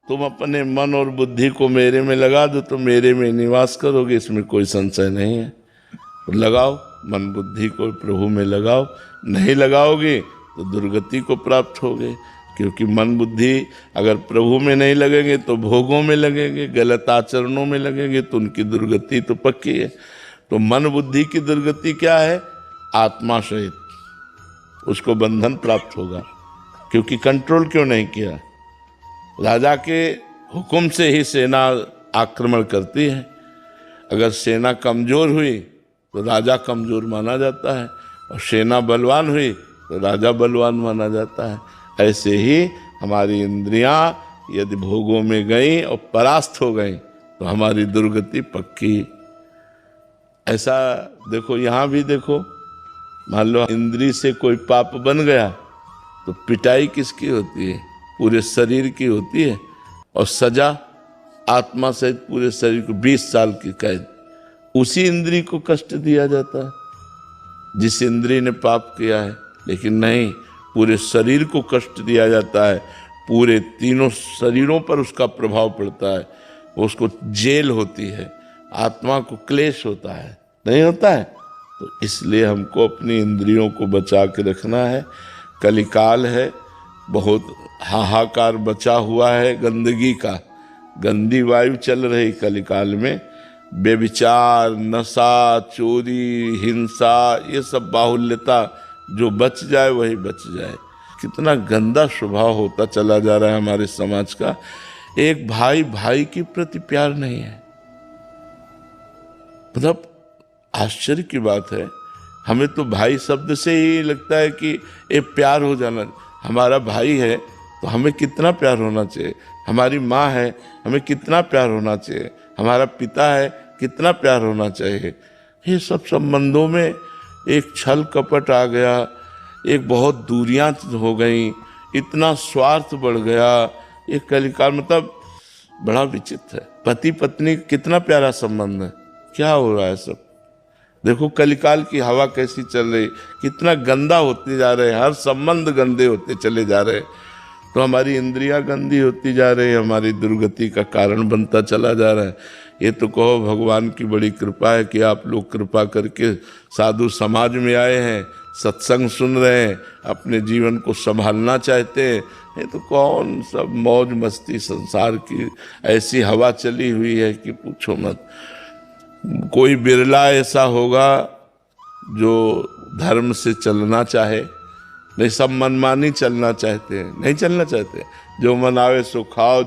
तुम अपने मन और बुद्धि को मेरे में लगा दो तो मेरे में निवास करोगे, इसमें कोई संशय नहीं है। तो लगाओ मन बुद्धि को प्रभु में लगाओ, नहीं लगाओगे तो दुर्गति को प्राप्त होगे। क्योंकि मन बुद्धि अगर प्रभु में नहीं लगेंगे तो भोगों में लगेंगे, गलत आचरणों में लगेंगे, तो उनकी दुर्गति तो पक्की है। तो मन बुद्धि की दुर्गति क्या है? आत्मा सहित उसको बंधन प्राप्त होगा। क्योंकि कंट्रोल क्यों नहीं किया? राजा के हुक्म से ही सेना आक्रमण करती है। अगर सेना कमजोर हुई तो राजा कमजोर माना जाता है, और सेना बलवान हुई तो राजा बलवान माना जाता है। ऐसे ही हमारी इंद्रियां यदि भोगों में गई और परास्त हो गई तो हमारी दुर्गति पक्की। ऐसा देखो, यहाँ भी देखो, मान लो इंद्री से कोई पाप बन गया तो पिटाई किसकी होती है? पूरे शरीर की होती है। और सजा आत्मा सहित पूरे शरीर को 20 साल की कैद। उसी इंद्री को कष्ट दिया जाता है जिस इंद्री ने पाप किया है। लेकिन नहीं, पूरे शरीर को कष्ट दिया जाता है, पूरे तीनों शरीरों पर उसका प्रभाव पड़ता है। उसको जेल होती है, आत्मा को क्लेश होता है, नहीं होता है? तो इसलिए हमको अपनी इंद्रियों को बचा के रखना है। कलिकाल है, बहुत हाहाकार बचा हुआ है गंदगी का, गंदी वायु चल रही कलिकाल में। बेविचार, नशा, चोरी, हिंसा, ये सब बाहुल्यता, जो बच जाए वही बच जाए। कितना गंदा स्वभाव होता चला जा रहा है हमारे समाज का। एक भाई भाई के प्रति प्यार नहीं है। मतलब आश्चर्य की बात है, हमें तो भाई शब्द से ही लगता है कि एक प्यार हो जाना। हमारा भाई है तो हमें कितना प्यार होना चाहिए, हमारी माँ है हमें कितना प्यार होना चाहिए, हमारा पिता है कितना प्यार होना चाहिए। ये सब संबंधों में एक छल कपट आ गया, एक बहुत दूरियां हो गई, इतना स्वार्थ बढ़ गया। ये कलिकाल मतलब बड़ा विचित्र है। पति पत्नी कितना प्यारा संबंध है, क्या हो रहा है सब? देखो कलिकाल की हवा कैसी चल रही, कितना गंदा होते जा रहे हैं, हर संबंध गंदे होते चले जा रहे हैं। तो हमारी इंद्रियां गंदी होती जा रही है, हमारी दुर्गति का कारण बनता चला जा रहा है। ये तो कहो भगवान की बड़ी कृपा है कि आप लोग कृपा करके साधु समाज में आए हैं, सत्संग सुन रहे हैं, अपने जीवन को संभालना चाहते हैं। ये तो कौन सब मौज मस्ती संसार की ऐसी हवा चली हुई है कि पूछो मत। कोई बिरला ऐसा होगा जो धर्म से चलना चाहे, नहीं सब मनमानी चलना चाहते हैं, नहीं चलना चाहते। जो मन आवे सो खाओ,